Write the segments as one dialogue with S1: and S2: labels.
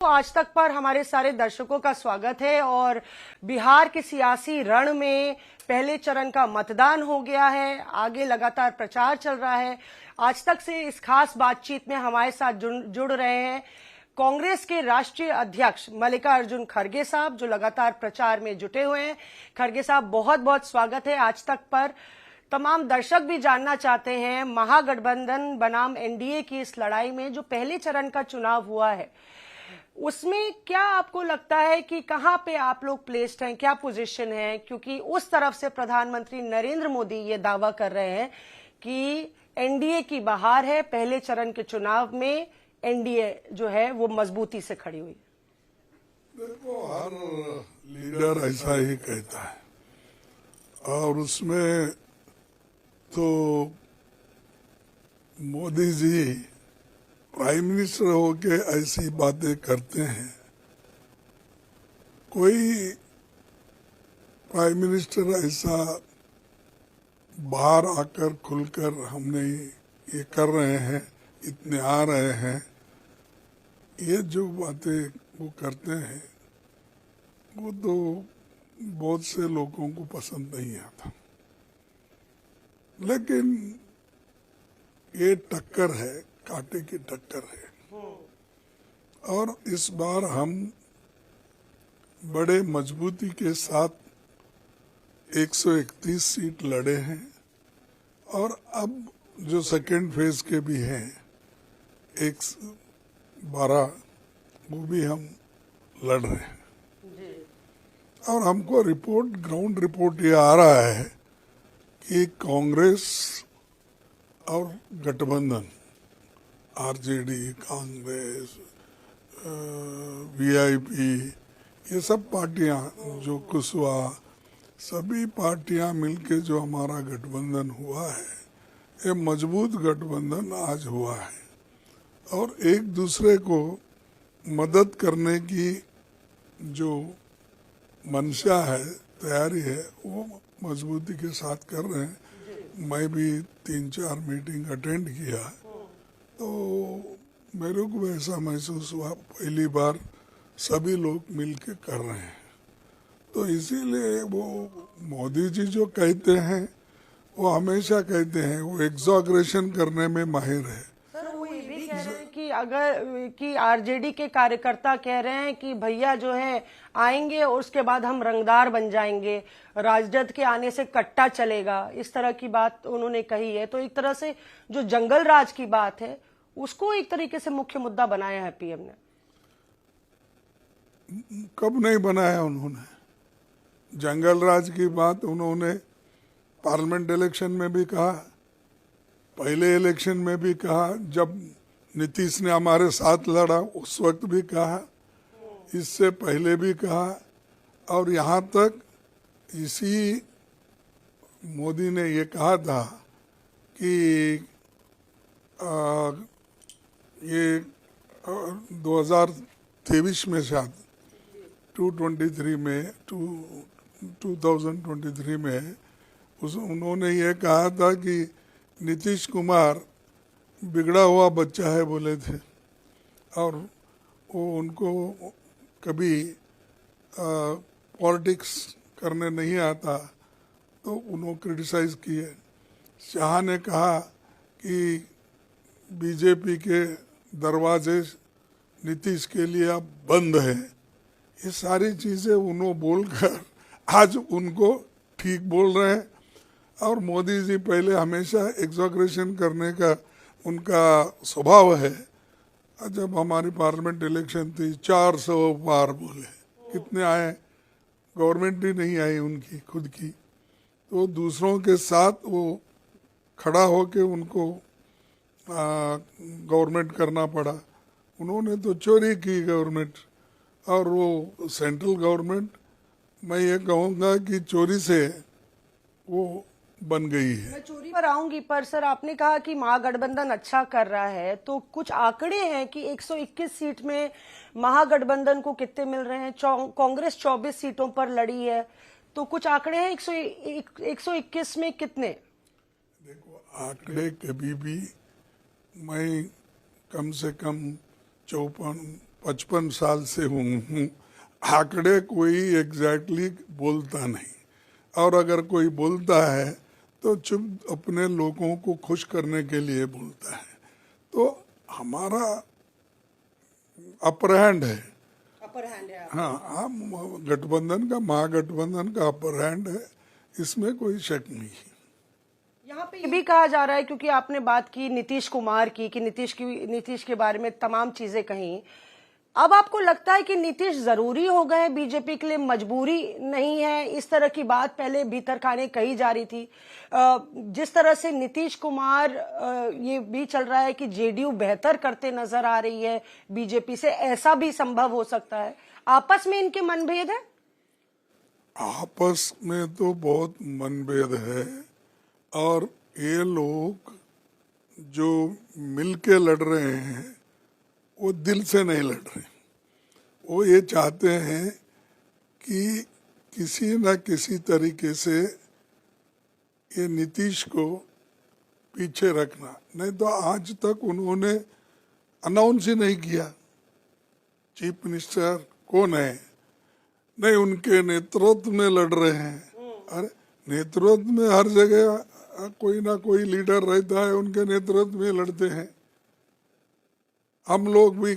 S1: तो आज तक पर हमारे सारे दर्शकों का स्वागत है और बिहार के सियासी रण में पहले चरण का मतदान हो गया है। आगे लगातार प्रचार चल रहा है। आज तक से इस खास बातचीत में हमारे साथ जुड़ रहे हैं कांग्रेस के राष्ट्रीय अध्यक्ष मल्लिकार्जुन खड़गे साहब, जो लगातार प्रचार में जुटे हुए हैं। खड़गे साहब, बहुत बहुत स्वागत है आज तक पर। तमाम दर्शक भी जानना चाहते हैं, महागठबंधन बनाम एनडीए की इस लड़ाई में जो पहले चरण का चुनाव हुआ है, उसमें क्या आपको लगता है कि कहां पे आप लोग प्लेस्ड हैं, क्या पोजीशन है? क्योंकि उस तरफ से प्रधानमंत्री नरेंद्र मोदी ये दावा कर रहे हैं कि एनडीए की बहार है, पहले चरण के चुनाव में एनडीए जो है वो मजबूती से खड़ी हुई।
S2: देखो, हर लीडर ऐसा ही कहता है और उसमें तो मोदी जी प्राइम मिनिस्टर होके ऐसी बातें करते हैं। कोई प्राइम मिनिस्टर ऐसा बाहर आकर खुलकर हमने ये कर रहे हैं, इतने आ रहे हैं, ये जो बातें वो करते हैं वो तो बहुत से लोगों को पसंद नहीं आता। लेकिन ये टक्कर है, कांटे की टक्कर है और इस बार हम बड़े मजबूती के साथ 131 सीट लड़े हैं और अब जो सेकेंड फेज के भी हैं 112 वो भी हम लड़ रहे हैं। और हमको ग्राउंड रिपोर्ट ये आ रहा है कि कांग्रेस और गठबंधन, आरजेडी, कांग्रेस, वीआईपी, ये सब पार्टियां, जो कुशवाहा, सभी पार्टियां मिलके जो हमारा गठबंधन हुआ है, ये मजबूत गठबंधन आज हुआ है और एक दूसरे को मदद करने की जो मंशा है, तैयारी है, वो मजबूती के साथ कर रहे हैं। मैं भी 3-4 मीटिंग अटेंड किया तो मेरे को ऐसा महसूस हुआ पहली बार सभी लोग मिलके कर रहे हैं। तो इसीलिए वो मोदी जी जो कहते हैं वो हमेशा कहते हैं, वो एग्जॉगरेशन करने में माहिर है।
S1: कि आरजेडी के कार्यकर्ता कह रहे हैं कि भैया जो है आएंगे और उसके बाद हम रंगदार बन जाएंगे, राजद के आने से कट्टा चलेगा, इस तरह की बात उन्होंने कही है। तो एक तरह से जो जंगल राज की बात है उसको एक तरीके से मुख्य मुद्दा बनाया है पीएम ने।
S2: कब नहीं बनाया उन्होंने? जंगल राज की बात उन्होंने पार्लियामेंट इलेक्शन में भी कहा, पहले इलेक्शन में भी कहा, जब नीतीश ने हमारे साथ लड़ा उस वक्त भी कहा, इससे पहले भी कहा और यहाँ तक इसी मोदी ने ये कहा था कि ये 2023 में शायद 2023 में उन्होंने ये कहा था कि नीतीश कुमार बिगड़ा हुआ बच्चा है बोले थे और वो उनको कभी पॉलिटिक्स करने नहीं आता, तो उन्होंने क्रिटिसाइज किए। शाह ने कहा कि बीजेपी के दरवाजे नीतीश के लिए अब बंद है। ये सारी चीज़ें उन्होंने बोलकर आज उनको ठीक बोल रहे हैं। और मोदी जी पहले हमेशा एग्जॉगरेशन करने का उनका स्वभाव है। जब हमारी पार्लियामेंट इलेक्शन थी 400 पार बोले, कितने आए? गवर्नमेंट ही नहीं आई उनकी खुद की, तो दूसरों के साथ वो खड़ा होके उनको गवर्नमेंट करना पड़ा। उन्होंने तो चोरी की गवर्नमेंट और वो सेंट्रल गवर्नमेंट, मैं ये कहूँगा कि चोरी से वो बन गई है।
S1: मैं चोरी पर आऊंगी, पर सर आपने कहा कि महागठबंधन अच्छा कर रहा है, तो कुछ आंकड़े हैं कि 121 सीट में महागठबंधन को कितने मिल रहे हैं? कांग्रेस 24 सीटों पर लड़ी है, तो कुछ आंकड़े हैं 121 में कितने?
S2: देखो, आंकड़े कभी भी, मैं कम से कम 54 55 साल से हूँ, आंकड़े कोई एग्जैक्टली बोलता नहीं, और अगर कोई बोलता है तो चुप अपने लोगों को खुश करने के लिए बोलता है। तो हमारा अपर हैंड है।
S1: अपर हैंड है।
S2: हाँ, हम गठबंधन का, महागठबंधन का अपर हैंड है, इसमें कोई शक नहीं है।
S1: यहाँ पे ये भी कहा जा रहा है, क्योंकि आपने बात की नीतीश कुमार की, कि नीतीश के बारे में तमाम चीजें कही, अब आपको लगता है कि नीतीश जरूरी हो गए बीजेपी के लिए, मजबूरी नहीं है? इस तरह की बात पहले भीतर खाने कही जा रही थी। जिस तरह से नीतीश कुमार, ये भी चल रहा है कि जेडीयू बेहतर करते नजर आ रही है बीजेपी से, ऐसा भी संभव हो सकता है? आपस में इनके मनभेद है?
S2: आपस में तो बहुत मनभेद है, और ये लोग जो मिलके लड़ रहे हैं वो दिल से नहीं लड़ रहे। वो ये चाहते हैं कि किसी न किसी तरीके से ये नीतीश को पीछे रखना। नहीं तो आज तक उन्होंने अनाउंस ही नहीं किया चीफ मिनिस्टर कौन है, नहीं उनके नेतृत्व में लड़ रहे हैं। अरे नेतृत्व में हर जगह कोई ना कोई लीडर रहता है, उनके नेतृत्व में लड़ते हैं। हम लोग भी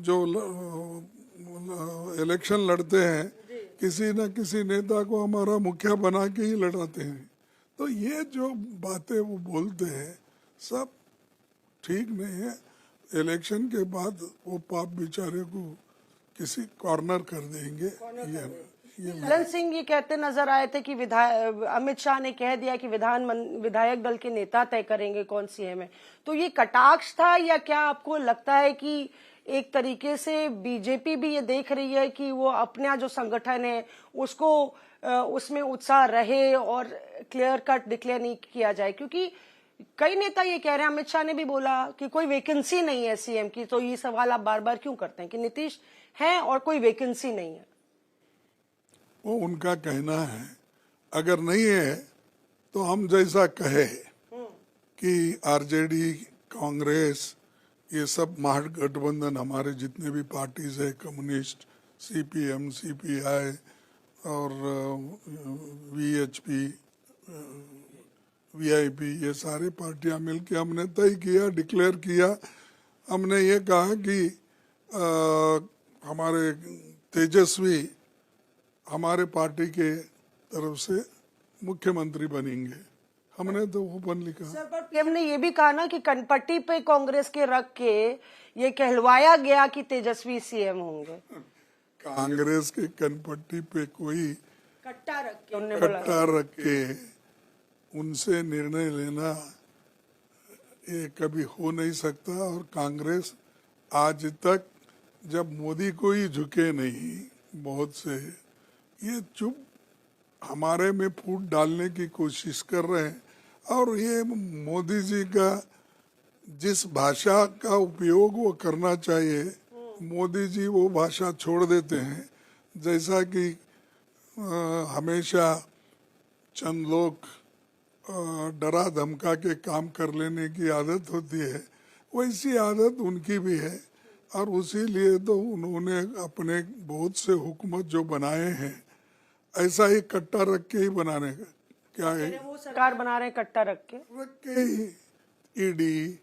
S2: जो इलेक्शन लड़ते हैं, किसी न किसी नेता को हमारा मुखिया बना के ही लड़ाते हैं। तो ये जो बातें वो बोलते हैं सब ठीक नहीं है। इलेक्शन के बाद वो पाप बेचारे को किसी कॉर्नर कर देंगे।
S1: ललन सिंह ये कहते नजर आए थे कि अमित शाह ने कह दिया कि विधायक दल के नेता तय करेंगे कौन सीएम है। तो ये कटाक्ष था, या क्या आपको लगता है कि एक तरीके से बीजेपी भी ये देख रही है कि वो अपना जो संगठन है उसको उसमें उत्साह रहे और क्लियर कट डिक्लेयर नहीं किया जाए? क्योंकि कई नेता ये कह रहे हैं, अमित शाह ने भी बोला कि कोई वैकेंसी नहीं है सीएम की। तो ये सवाल आप बार बार क्यों करते हैं कि नीतीश है और कोई वैकेंसी नहीं है?
S2: वो उनका कहना है। अगर नहीं है तो हम जैसा कहे कि आरजेडी, कांग्रेस, ये सब महागठबंधन, हमारे जितने भी पार्टीज है, कम्युनिस्ट, सीपीएम, सीपीआई और वीएचपी, वीआईपी, ये सारी पार्टियां मिलके हमने तय किया, डिक्लेयर किया। हमने ये कहा कि हमारे तेजस्वी हमारे पार्टी के तरफ से मुख्यमंत्री बनेंगे। हमने तो ओपनली कहा।
S1: सर, पर पीएम ने ये भी कहा ना कि कनपट्टी पे कांग्रेस के रख के ये कहलवाया गया कि तेजस्वी सीएम होंगे।
S2: कांग्रेस के कनपट्टी पे कोई
S1: कट्टा रख के, उन्होंने बोला
S2: कट्टा रख के उनसे निर्णय लेना ये कभी हो नहीं सकता। और कांग्रेस आज तक जब मोदी को ही झुके नहीं, बहुत से ये चुप हमारे में फूट डालने की कोशिश कर रहे हैं। और ये मोदी जी का जिस भाषा का उपयोग वो करना चाहिए, मोदी जी वो भाषा छोड़ देते हैं। जैसा कि हमेशा चंद लोग डरा धमका के काम कर लेने की आदत होती है, वैसी आदत उनकी भी है। और उसी लिए तो उन्होंने अपने बहुत से हुकूमत जो बनाए हैं ऐसा ही कट्टा रख के ही बनाने का क्या है,
S1: वो सरकार बना रहे हैं कट्टा रख के
S2: ही। ईडी,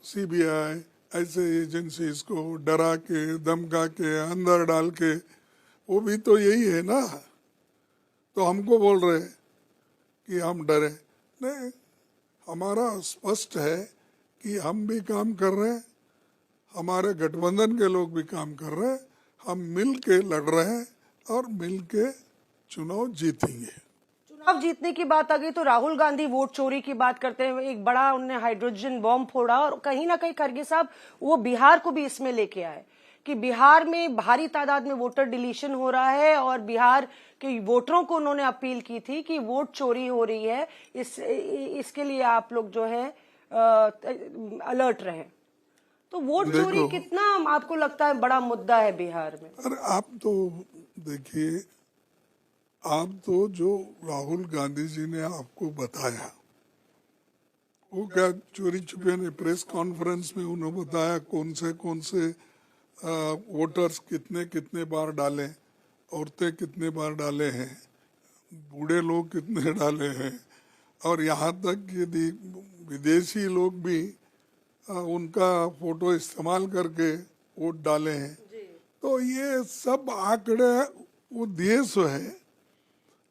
S2: सीबीआई ऐसे एजेंसीज को डरा के, धमका के, अंदर डाल के, वो भी तो यही है ना। तो हमको बोल रहे कि हम डरे नहीं। हमारा स्पष्ट है कि हम भी काम कर रहे हैं, हमारे गठबंधन के लोग भी काम कर रहे हैं, हम मिल के लड़ रहे हैं और मिल के चुनाव जीतेंगे।
S1: चुनाव जीतने की बात आ गई तो राहुल गांधी वोट चोरी की बात करते हैं। एक बड़ा उन्होंने हाइड्रोजन बॉम्ब फोड़ा, और कहीं ना कहीं खड़गे साहब वो बिहार को भी इसमें लेके आए कि बिहार में भारी तादाद में वोटर डिलीशन हो रहा है, और बिहार के वोटरों को उन्होंने अपील की थी कि वोट चोरी हो रही है, इसके लिए आप लोग जो है अलर्ट रहें। तो वोट चोरी कितना आपको लगता है बड़ा मुद्दा है बिहार में?
S2: अरे आप तो देखिए, आप तो जो राहुल गांधी जी ने आपको बताया वो क्या चोरी छुपे ने प्रेस कॉन्फ्रेंस में उन्होंने बताया कौन से वोटर्स कितने कितने बार डाले, औरतें कितने बार डाले हैं, बूढ़े लोग कितने डाले हैं, और यहाँ तक यदि विदेशी लोग भी उनका फोटो इस्तेमाल करके वोट डाले हैं। तो ये सब आंकड़े वो दिए सो है,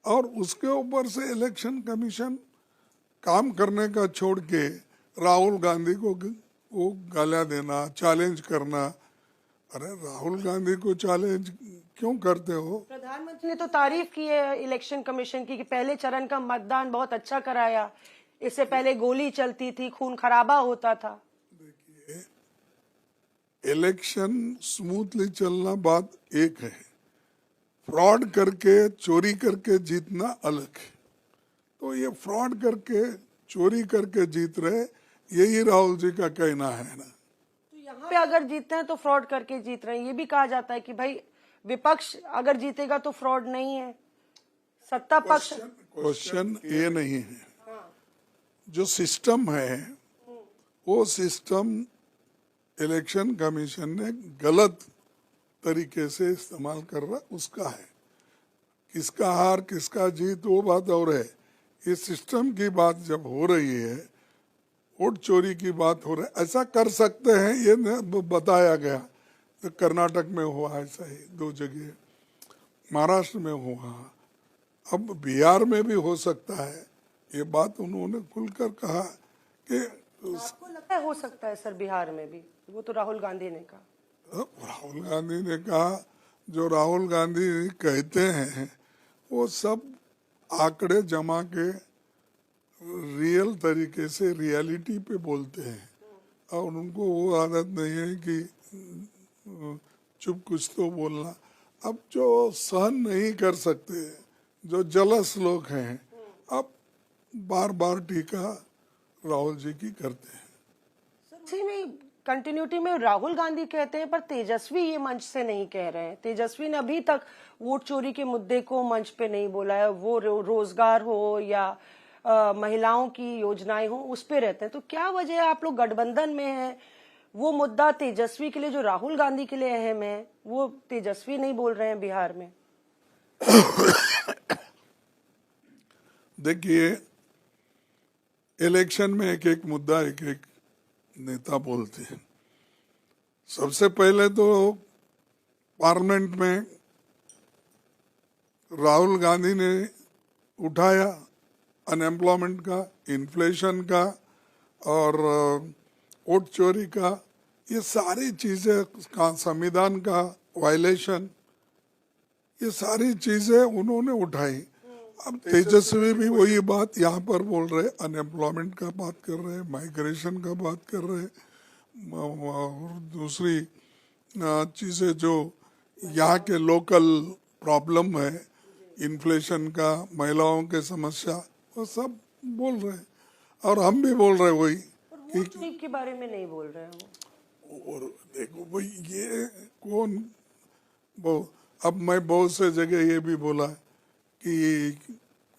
S2: और उसके ऊपर से इलेक्शन कमीशन काम करने का छोड़ के राहुल गांधी को वो गालियां देना, चैलेंज करना। अरे राहुल गांधी को चैलेंज क्यों करते हो?
S1: प्रधानमंत्री ने तो तारीफ की है इलेक्शन कमीशन की कि पहले चरण का मतदान बहुत अच्छा कराया, इससे पहले गोली चलती थी, खून खराबा होता था।
S2: देखिए, इलेक्शन स्मूथली चलना बात एक है, फ्रॉड करके चोरी करके जीतना अलग है। तो ये फ्रॉड करके चोरी करके जीत रहे, यही राहुल जी का कहना है ना।
S1: तो यहाँ पे अगर जीतते हैं तो फ्रॉड करके जीत रहे हैं, ये भी कहा जाता है कि भाई विपक्ष अगर जीतेगा तो फ्रॉड नहीं है, सत्ता पक्ष।
S2: क्वेश्चन ये नहीं है, जो सिस्टम है वो सिस्टम इलेक्शन कमीशन ने गलत तरीके से इस्तेमाल कर रहा, उसका है। किसका हार किसका जीत वो बात और है, ये सिस्टम की बात जब हो रही है, वोट चोरी की बात हो रही है, ऐसा कर सकते हैं ये बताया गया। तो कर्नाटक में हुआ ऐसा ही 2 जगह, महाराष्ट्र में हुआ, अब बिहार में भी हो सकता है। ये बात उन्होंने खुलकर कहा कि
S1: आपको लगता है हो सकता है सर बिहार में भी? वो तो राहुल गांधी ने कहा।
S2: राहुल गांधी ने कहा, जो राहुल गांधी कहते हैं वो सब आंकड़े जमा के रियल तरीके से रियलिटी पे बोलते हैं, और उनको वो आदत नहीं है कि चुप कुछ तो बोलना। अब जो सहन नहीं कर सकते, जो जलस लोग हैं, अब बार बार टीका राहुल जी की करते हैं।
S1: इसी में कंटिन्यूटी में राहुल गांधी कहते हैं, पर तेजस्वी ये मंच से नहीं कह रहे हैं। तेजस्वी ने अभी तक वोट चोरी के मुद्दे को मंच पे नहीं बोला है। वो रोजगार हो या महिलाओं की योजनाएं हो, उस पे रहते हैं। तो क्या वजह है आप लोग गठबंधन में हैं, वो मुद्दा तेजस्वी के लिए जो राहुल गांधी के लिए अहम है, वो तेजस्वी नहीं बोल रहे हैं बिहार में?
S2: देखिए, इलेक्शन में एक एक मुद्दा एक एक नेता बोलते हैं। सबसे पहले तो पार्लियामेंट में राहुल गांधी ने उठाया अनएम्प्लॉयमेंट का, इन्फ्लेशन का और वोट चोरी का, ये सारी चीजें का, संविधान का वायलेशन, ये सारी चीजें उन्होंने उठाई। अब तेजस्वी भी वही बात यहाँ पर बोल रहे, अनएम्प्लॉयमेंट का बात कर रहे हैं, माइग्रेशन का बात कर रहे हैं, और दूसरी चीजें जो यहाँ के लोकल प्रॉब्लम है, इन्फ्लेशन का, महिलाओं के समस्या, वो सब बोल रहे हैं। और हम भी बोल रहे वही
S1: कि के बारे में नहीं बोल रहे हैं।
S2: और देखो भाई, ये कौन अब मैं बहुत से जगह ये भी बोला कि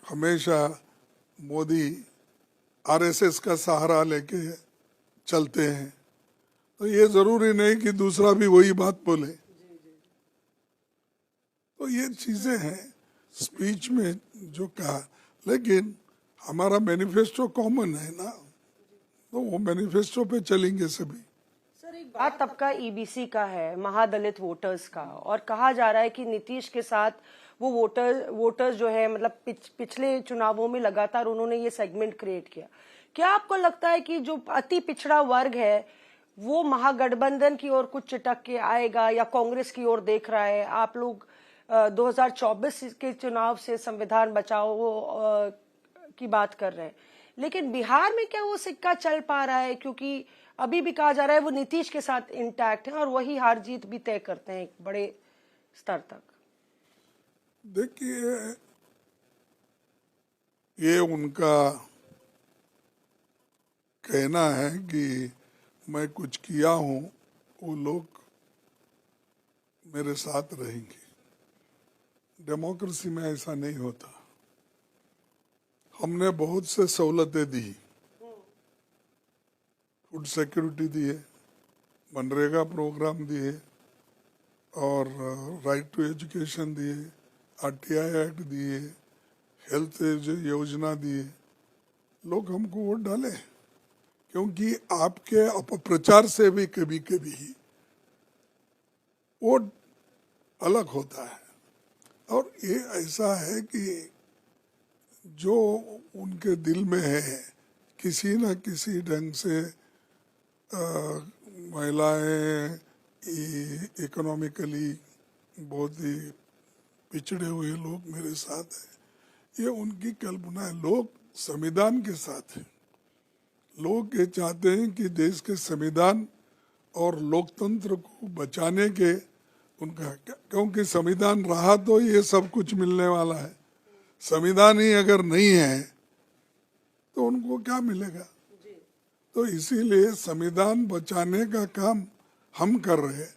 S2: हमेशा मोदी आरएसएस का सहारा लेके चलते हैं, तो ये जरूरी नहीं कि दूसरा भी वही बात बोले। तो ये चीजें हैं स्पीच में जो कहा, लेकिन हमारा मैनिफेस्टो कॉमन है ना, तो वो मैनिफेस्टो पे चलेंगे सभी।
S1: सर एक बात तबका ईबीसी का है, महादलित वोटर्स का, और कहा जा रहा है कि नीतीश के साथ वो वोटर्स जो है, मतलब पिछले चुनावों में लगातार उन्होंने ये सेगमेंट क्रिएट किया। क्या आपको लगता है कि जो अति पिछड़ा वर्ग है वो महागठबंधन की ओर कुछ चिटक के आएगा, या कांग्रेस की ओर देख रहा है? आप लोग 2024 के चुनाव से संविधान बचाओ की बात कर रहे हैं, लेकिन बिहार में क्या वो सिक्का चल पा रहा है? क्योंकि अभी भी कहा जा रहा है वो नीतीश के साथ इंटैक्ट है और वही हार जीत भी तय करते हैं एक बड़े स्तर तक।
S2: देखिए, ये उनका कहना है कि मैं कुछ किया हूं, वो लोग मेरे साथ रहेंगे। डेमोक्रेसी में ऐसा नहीं होता। हमने बहुत से सहूलतें दी, फूड सिक्योरिटी दिए, मनरेगा प्रोग्राम दिए और राइट टू एजुकेशन दिए, आरटीआई एक्ट दिए, हेल्थ योजना दिए। लोग हमको वोट डाले क्योंकि आपके अपप्रचार से भी कभी कभी वोट अलग होता है। और ये ऐसा है कि जो उनके दिल में है किसी न किसी ढंग से महिलाएं इकोनॉमिकली बहुत ही पिछड़े हुए लोग मेरे साथ हैं, ये उनकी कल्पना है। लोग संविधान के साथ हैं। लोग ये चाहते हैं कि देश के संविधान और लोकतंत्र को बचाने के उनका, क्योंकि संविधान रहा तो ये सब कुछ मिलने वाला है। संविधान ही अगर नहीं है तो उनको क्या मिलेगा? तो इसीलिए संविधान बचाने का काम हम कर रहे हैं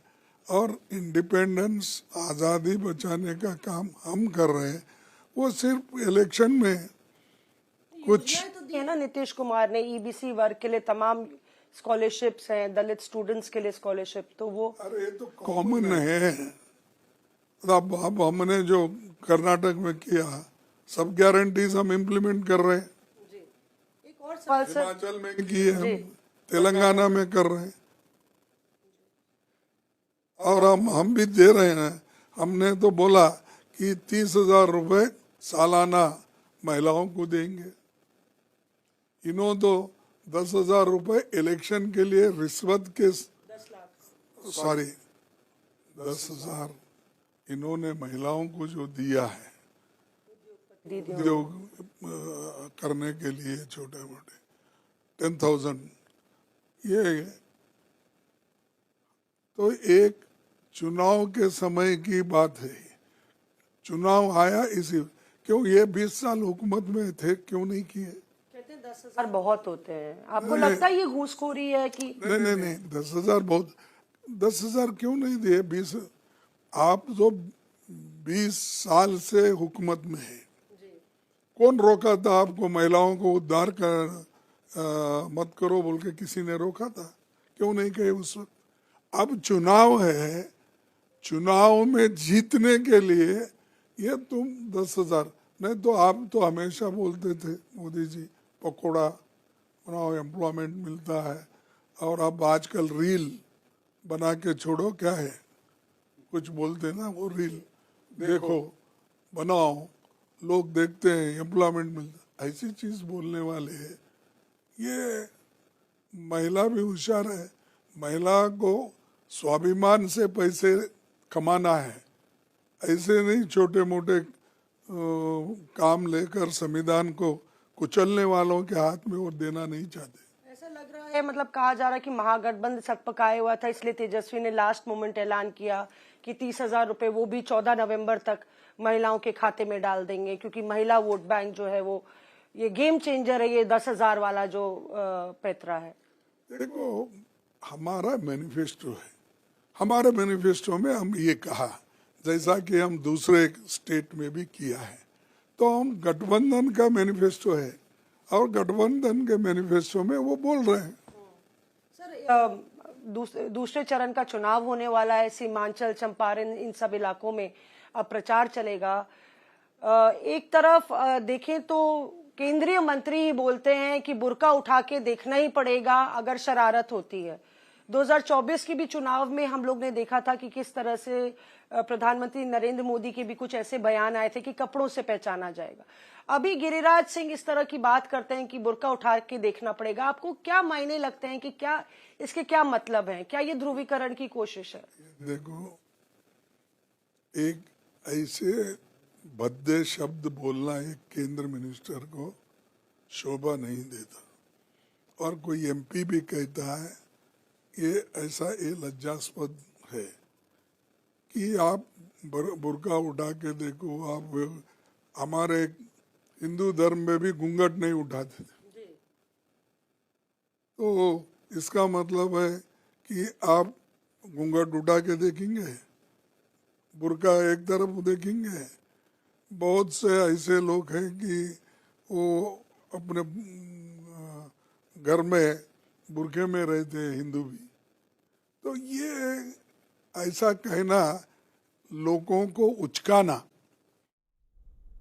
S2: और इंडिपेंडेंस, आज़ादी बचाने का काम हम कर रहे हैं। वो सिर्फ इलेक्शन में कुछ
S1: तो दी है ना नीतीश कुमार ने, ईबीसी वर्ग के लिए तमाम स्कॉलरशिप्स हैं, दलित स्टूडेंट्स के लिए स्कॉलरशिप, तो वो
S2: अरे ये तो कॉमन है। अब हमने जो कर्नाटक में किया, सब गारंटीज हम इम्प्लीमेंट कर रहे हैं।
S1: एक और सवाल सर,
S2: हिमाचल में किए हम, तेलंगाना में कर रहे हैं और हम भी दे रहे हैं। हमने तो बोला कि 30,000 रुपए सालाना महिलाओं को देंगे। इन्हों तो 10,000 रुपए इलेक्शन के लिए रिश्वत के 10,000 इन्होंने महिलाओं को जो दिया है उद्योग करने के लिए, छोटे मोटे 10,000, ये तो एक चुनाव के समय की बात है। चुनाव आया इसी, क्यों ये 20 साल हुकूमत में थे, क्यों नहीं किए?
S1: कहते हैं 10,000 बहुत होते हैं। आपको लगता है ये घूसखोरी है कि
S2: नहीं 10,000 बहुत, 10,000 क्यों नहीं दिए? 20, आप जो 20 साल से हुकूमत में है, कौन रोका था आपको? महिलाओं को उद्धार कर मत करो बोल के किसी ने रोका था? क्यों नहीं कहे उस वक्त? अब चुनाव है, चुनाव में जीतने के लिए ये तुम 10,000 नहीं तो आप तो हमेशा बोलते थे मोदी जी पकौड़ा बनाओ, एम्प्लॉयमेंट मिलता है। और अब आजकल रील बना के छोड़ो, क्या है कुछ बोलते ना, वो रील देखो बनाओ, लोग देखते हैं, एम्प्लॉयमेंट मिलता, ऐसी चीज बोलने वाले हैं। ये महिला भी होशियार है। महिला को स्वाभिमान से पैसे कमाना है, ऐसे नहीं छोटे मोटे काम लेकर संविधान को कुचलने वालों के हाथ में वो देना नहीं चाहते।
S1: ऐसा लग रहा है, मतलब कहा जा रहा है कि महागठबंधन सकपकाए हुआ था, इसलिए तेजस्वी ने लास्ट मोमेंट ऐलान किया कि 30,000 रुपए वो भी 14 नवंबर तक महिलाओं के खाते में डाल देंगे, क्योंकि महिला वोट बैंक जो है वो ये गेम चेंजर है, ये 10,000 वाला जो पैतरा है।
S2: देखो, हमारा मैनिफेस्टो है, हमारे मैनिफेस्टो में हम ये कहा, जैसा कि हम दूसरे स्टेट में भी किया है, तो हम गठबंधन का मैनिफेस्टो है और गठबंधन के मैनिफेस्टो में वो बोल रहे हैं।
S1: सर, दूसरे चरण का चुनाव होने वाला है, सीमांचल, चंपारण, इन सब इलाकों में अब प्रचार चलेगा। एक तरफ देखें तो केंद्रीय मंत्री ही बोलते हैं कि बुर्का उठा के देखना ही पड़ेगा अगर शरारत होती है। 2024 के भी चुनाव में हम लोग ने देखा था कि किस तरह से प्रधानमंत्री नरेंद्र मोदी के भी कुछ ऐसे बयान आए थे कि कपड़ों से पहचाना जाएगा। अभी गिरिराज सिंह इस तरह की बात करते हैं कि बुर्का उठा के देखना पड़ेगा। आपको क्या मायने लगते हैं कि क्या इसके क्या मतलब है? क्या ये ध्रुवीकरण की कोशिश है?
S2: देखो, एक ऐसे भद्दे शब्द बोलना एक केंद्र मिनिस्टर को शोभा नहीं देता। और कोई एमपी भी कहता है ये ऐसा, ये लज्जास्पद है कि आप बुर्का उठा के देखो। आप हमारे हिंदू धर्म में भी घूंघट नहीं उठाते थे, तो इसका मतलब है कि आप घूंघट उठा के देखेंगे, बुर्का एक तरफ देखेंगे। बहुत से ऐसे लोग हैं कि वो अपने घर में बुरखे में रहते हैं हिंदू भी। तो ये ऐसा कहना, लोगों को उचकाना